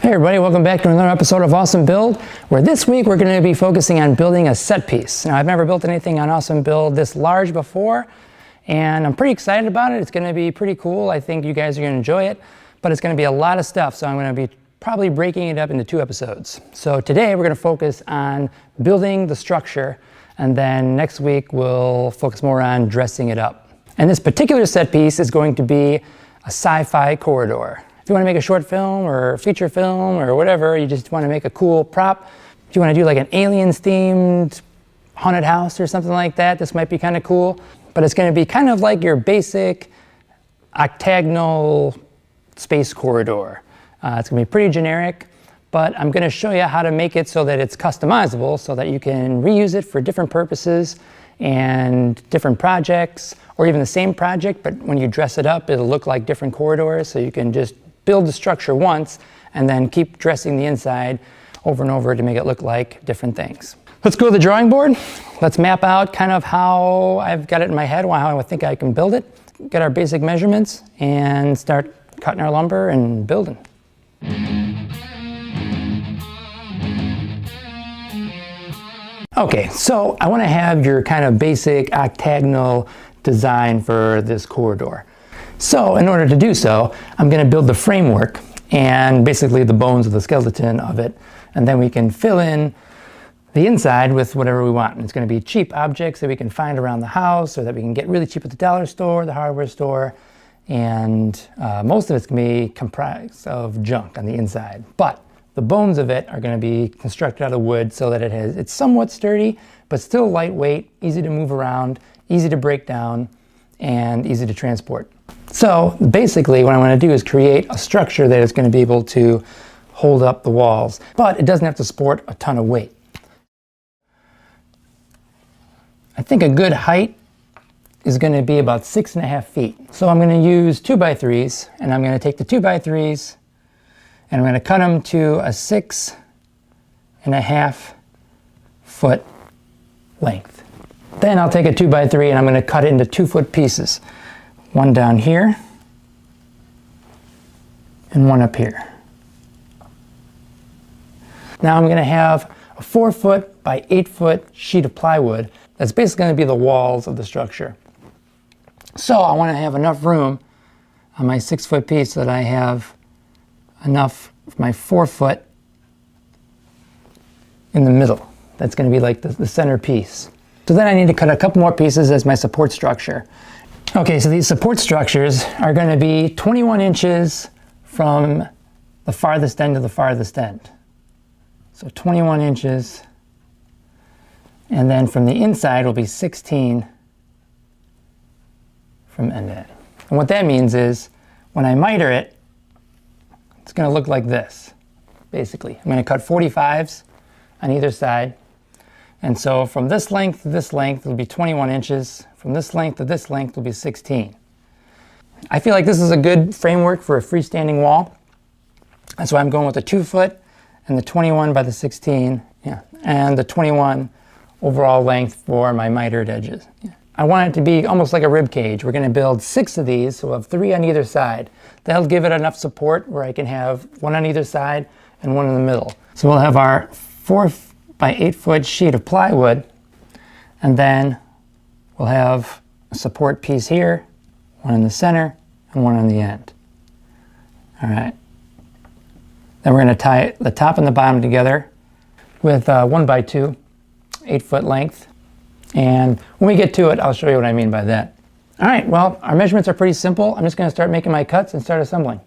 Hey everybody, welcome back to another episode of Awesome Build, where this week we're going to be focusing on building a set piece. Now, I've never built anything on Awesome Build this large before, and I'm pretty excited about it. It's going to be pretty cool. I think you guys are going to enjoy it, but it's going to be a lot of stuff, so I'm going to be probably breaking it up into 2 episodes. So today we're going to focus on building the structure, and then next week we'll focus more on dressing it up. And this particular set piece is going to be a sci-fi corridor. If you want to make a short film or feature film or whatever, you just want to make a cool prop, if you want to do like an aliens themed haunted house or something like that, this might be kind of cool. But it's going to be kind of like your basic octagonal space corridor. It's going to be pretty generic, but I'm going to show you how to make it so that it's customizable, so that you can reuse it for different purposes and different projects, or even the same project, but when you dress it up, it'll look like different corridors, so you can just build the structure once and then keep dressing the inside over and over to make it look like different things. Let's go to the drawing board. Let's map out kind of how I've got it in my head, how I think I can build it, get our basic measurements, and start cutting our lumber and building. Okay, so I want to have your kind of basic octagonal design for this corridor. So in order to do so, I'm going to build the framework and basically the bones of the skeleton of it, and then we can fill in the inside with whatever we want. And it's going to be cheap objects that we can find around the house, or that we can get really cheap at the dollar store, the hardware store, and most of it's going to be comprised of junk on the inside. But the bones of it are going to be constructed out of wood so that it's somewhat sturdy, but still lightweight, easy to move around, easy to break down, and easy to transport. So basically what I want to do is create a structure that is going to be able to hold up the walls, but it doesn't have to support a ton of weight. I think a good height is going to be about 6.5 feet. So I'm going to use 2x3s, and I'm going to take the 2x3s and I'm going to cut them to a 6.5 foot length. Then I'll take a 2x3 and I'm going to cut it into 2-foot pieces. One down here and one up here. Now I'm going to have a 4-foot by 8-foot sheet of plywood that's basically going to be the walls of the structure. So I want to have enough room on my 6-foot piece so that I have enough of my 4-foot in the middle. That's going to be like the center piece. So then I need to cut a couple more pieces as my support structure. Okay, so these support structures are going to be 21 inches from the farthest end to the farthest end. So 21 inches, and then from the inside will be 16 from end to end. And what that means is when I miter it, it's going to look like this, basically. I'm going to cut 45s on either side. And so from this length to this length, it'll be 21 inches. From this length to this length will be 16. I feel like this is a good framework for a freestanding wall. That's why I'm going with the 2-foot and the 21 by the 16, and the 21 overall length for my mitered edges. I want it to be almost like a rib cage. We're going to build 6 of these, so we'll have 3 on either side. That'll give it enough support where I can have 1 on either side and 1 in the middle. So we'll have our 4 by 8-foot sheet of plywood, and then we'll have a support piece here, 1 in the center and 1 on the end. All right. Then we're going to tie the top and the bottom together with 1x2, 8-foot length. And when we get to it, I'll show you what I mean by that. All right, well, our measurements are pretty simple. I'm just going to start making my cuts and start assembling.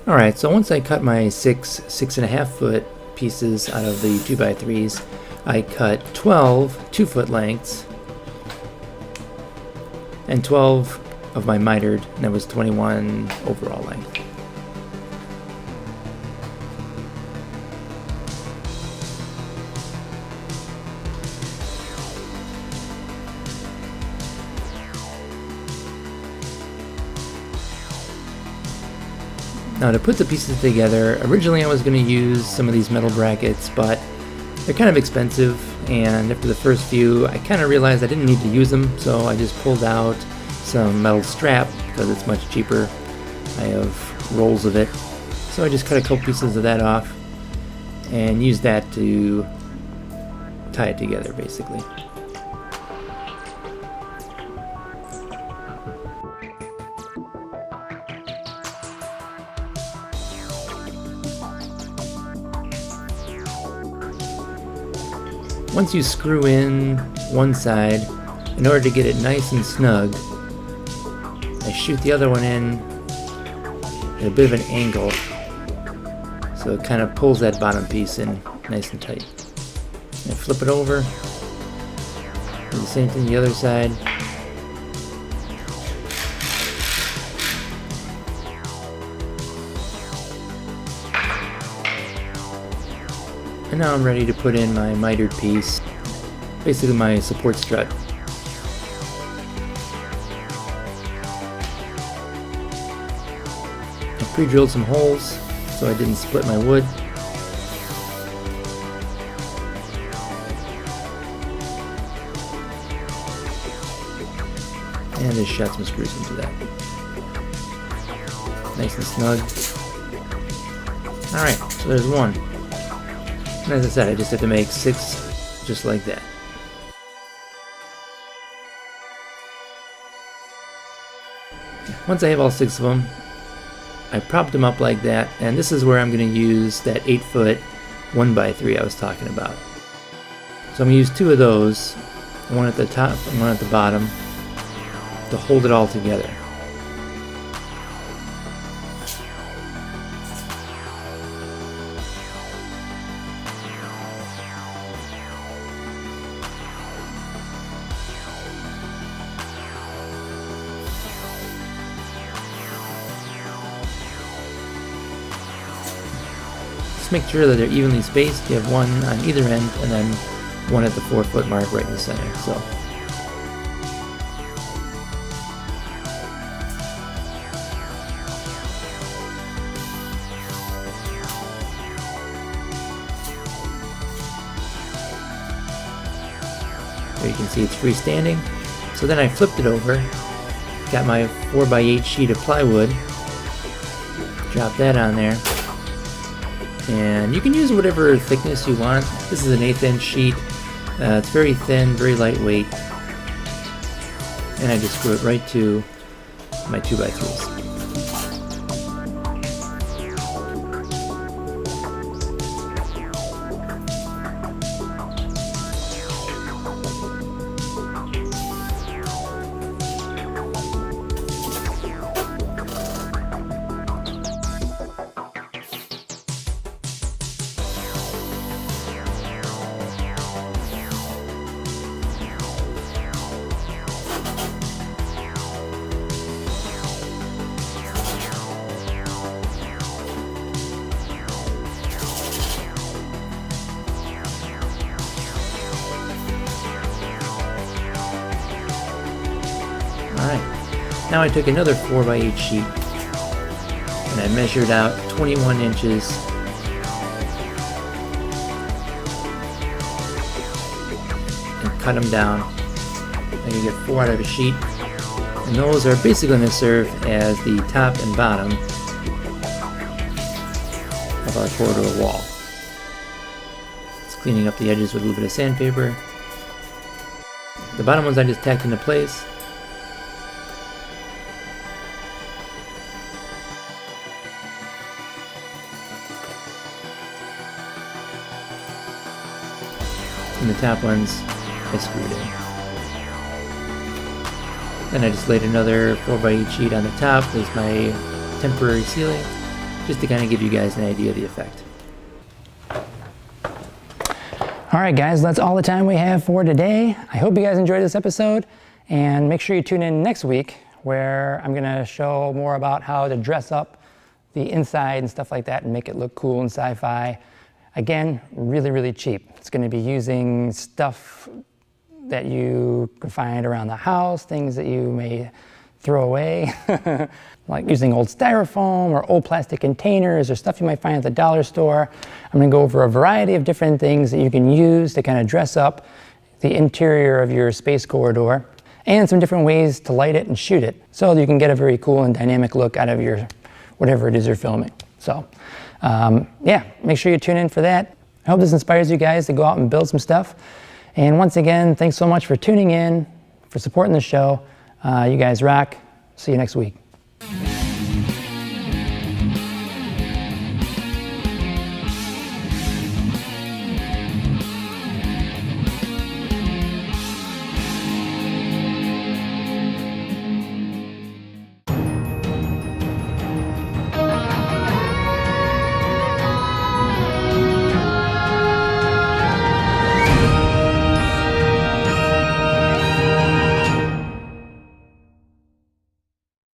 All right, so once I cut my 6.5 foot pieces out of the 2x3s, I cut 12 2-foot lengths and 12 of my mitered, and that was 21 overall length. Now to put the pieces together, originally I was going to use some of these metal brackets, but they're kind of expensive, and after the first few I kind of realized I didn't need to use them, so I just pulled out some metal strap because it's much cheaper. I have rolls of it, so I just cut a couple pieces of that off and use that to tie it together, basically. Once you screw in one side, in order to get it nice and snug, I shoot the other one in at a bit of an angle, so it kind of pulls that bottom piece in nice and tight. And flip it over, do the same thing the other side. And now I'm ready to put in my mitered piece, basically my support strut. I pre-drilled some holes so I didn't split my wood. And just shot some screws into that. Nice and snug. Alright, so there's one. And as I said, I just have to make 6 just like that. Once I have all 6 of them, I propped them up like that, and this is where I'm going to use that 8-foot 1x3 I was talking about. So I'm going to use 2 of those, one at the top and one at the bottom, to hold it all together. Just make sure that they're evenly spaced. You have one on either end and then one at the 4-foot mark right in the center. So there you can see it's freestanding. So then I flipped it over, got my 4x8 sheet of plywood, drop that on there, and you can use whatever thickness you want. This is an 1/8 inch sheet. It's very thin, very lightweight, and I just screw it right to my 2x3s. Alright, now I took another 4x8 sheet and I measured out 21 inches and cut them down. And you get 4 out of a sheet, and those are basically going to serve as the top and bottom of our corridor wall. Just cleaning up the edges with a little bit of sandpaper. The bottom ones I just tacked into place. And the top ones I screwed in. Then I just laid another 4x8 sheet on the top as my temporary ceiling, just to kind of give you guys an idea of the effect. Alright guys, that's all the time we have for today. I hope you guys enjoyed this episode, and make sure you tune in next week where I'm going to show more about how to dress up the inside and stuff like that and make it look cool and sci-fi. Again, really, really cheap. It's going to be using stuff that you can find around the house, things that you may throw away, like using old styrofoam or old plastic containers or stuff you might find at the dollar store. I'm going to go over a variety of different things that you can use to kind of dress up the interior of your space corridor, and some different ways to light it and shoot it so that you can get a very cool and dynamic look out of your whatever it is you're filming. So yeah, make sure you tune in for that. I hope this inspires you guys to go out and build some stuff. And once again, thanks so much for tuning in, for supporting the show. You guys rock. See you next week.